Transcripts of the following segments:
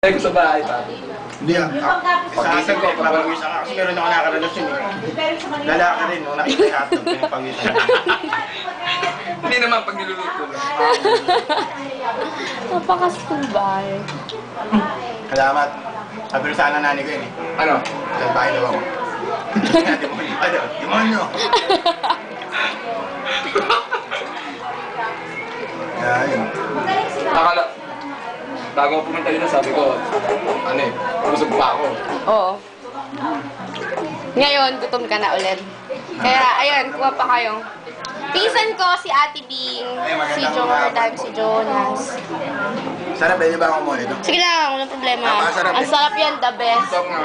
Ay, ko sa bahay pa. Hindi ah. Sa ko, pinapawisan ka. Kasi meron ako nakakarelasyon eh. Lalaki rin, no? Nakita yung hotdog, pinapawisan ka. Hindi naman pag niluluto lang. Napakasubay. Salamat. Sabi rin sana nani ko yun eh. Ano? Dahil bahay daw ako. Demonyo. Ano? Demonyo. Yan. Akala, bago ako pumunta dito, sabi ko, ano eh, busog pa ako. Oo. Ngayon, gutom ka na ulit. Kaya, ayun, kuha pa kayong. Pinsan ko, si Ate Bing, si Jordan, si Jonas. Sarap, pwede ba ako muna ito? Sige lang, walang problema. Napakasarap Ang eh. sarap yan, the best. Stop nga.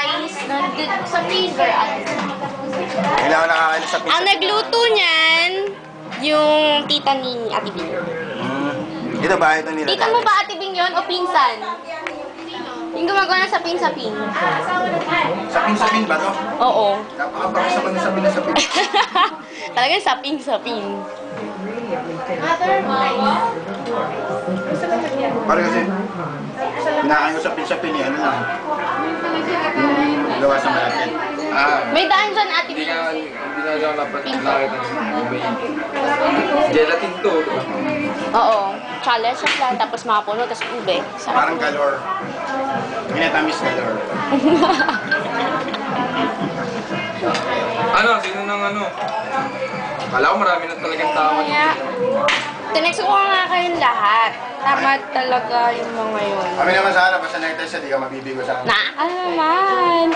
Ice, nandun sa freezer. Kailangan nakakain sa pizza. Ang nagluto niyan, yung tita ni Ate Bing. Ito ba? Ito nila. Tita mo ba Ate Bing yun o pinsan? Yung gumagawa ng sapin-sapin. Sapin-sapin ba to? Oo. Napakabangsa ba ng sapin-sapin? Talagang sapin-sapin. Parang kasi, pinakain ko sapin-sapin eh. Ano lang? Yung gawa sa malapit. May daan dyan, Ate Hindi Bing. nga dyan nakita may gelatin to. Oo. Challenge siya lang, tapos makapuno, tapos ube. Parang galore. Minatamis galore. Ano? Sino nang ano? Kala ko marami na talagang tao. Kaya, tinext ko nga kayong lahat. Tama talaga yung mga yun. Kami naman sa harap, basta nakita siya, di ka mabibigo sa amin. Ano naman?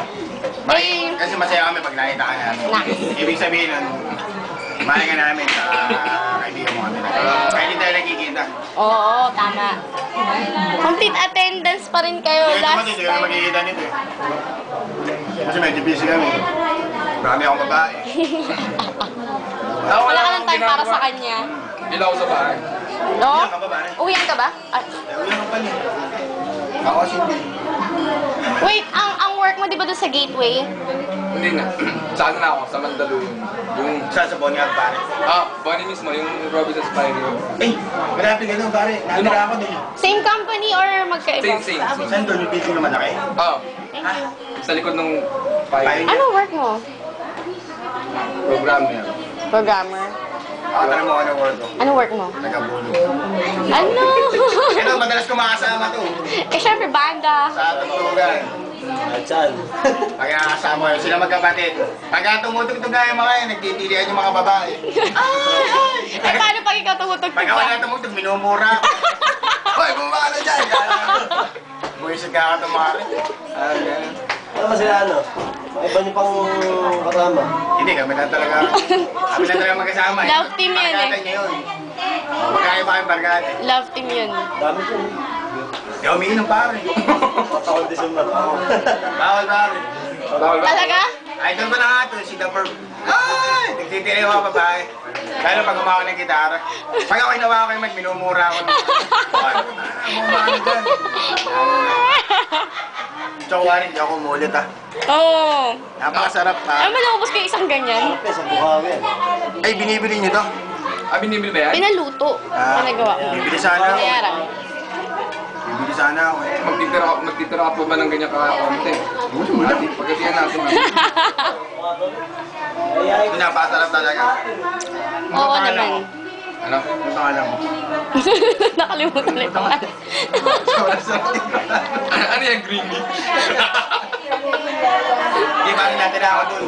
Eh, Kasi masaya kami pag nakita ka namin. Nice. Ibig sabihin nun, mahal ka namin sa kaibigan mo kami. Kaya hindi tayo nagkikita. oo, tama. Complete attendance pa rin kayo Hindi last naman hindi kami time. magkikita nito eh. Kasi medyo busy kami. Marami akong babae. Wala ka ng time para sa kanya. Ilaw sa bahay. No? Uwian ka ba, pare? Uwian ka ba? Ah, Uwian ka pa niya. Ako kasi hindi. wait, ang work mo di ba doon sa gateway? Hindi na. Saan na ako? Sa Mandaluyong. Yung, Sa Bonyag, pare. Bonnie mismo, yung Robinson Spidey. Eh, malapit ka doon, pare. Nakatira ako doon. Same company or magkaiba? Same. Saan doon yung building na malaki? Thank you. Sa likod ng Pioneer Anong work mo? program niya. Programmer. Ako tanong mo ano work ko. Anong work mo? Nagabulog. Ano? Ito, madalas ko makasama to. Eh, syempre, banda. Sa tugtugan. Saan? Pagkakasama yun, sila magkapatid. Pagka tumutugtog nga yung mga yun, nagtitilihan yung mga babae. Eh, paano pag ikaw tumutugtog Pagka ka? wala tumutog, minumura ako. Hoy, bumaba ka na dyan! Buwisit ka ka tumari. Ganun. Ano sila ano? Iba niyo pang kasama? Hindi, kami na talaga. Kami na talaga magkasama. Love team yun eh. Barkada niya yun. Magkaya pa kayong barkada. Love team yun. Dami siya. Di ako umiinom pare. Patakol December. Bawal pare. Bawal ba? Talaga? Idol ko na nga ito, si The Verb. Ay! Nagtitira yung mga babae. Lalo pag gumawa ng gitara. Pag ako hinawa ko yung mic, minumura ako. Ay, bumaba ka dyan. Tsaka rin, di ako umulit ah. Oo. Napakasarap Ano pa. ba naubos kayo isang ganyan? Siyempre, sa Bukawi yan. Ay, binibili niyo to? Binibili ba yan? Pinaluto. Pinagawa mo. Bibili sana ako. Bayaran. Bibili sana ako eh. Magtitira ka pa ba ng ganyan ka-konti? Pagkatiyan natin. Ito napakasarap talaga. Oo naman. Ano? Ito ka lang. Nakalimutan na ito. Sobrang sarap. Ano yan, greeny? Di ba rin natin ako dun?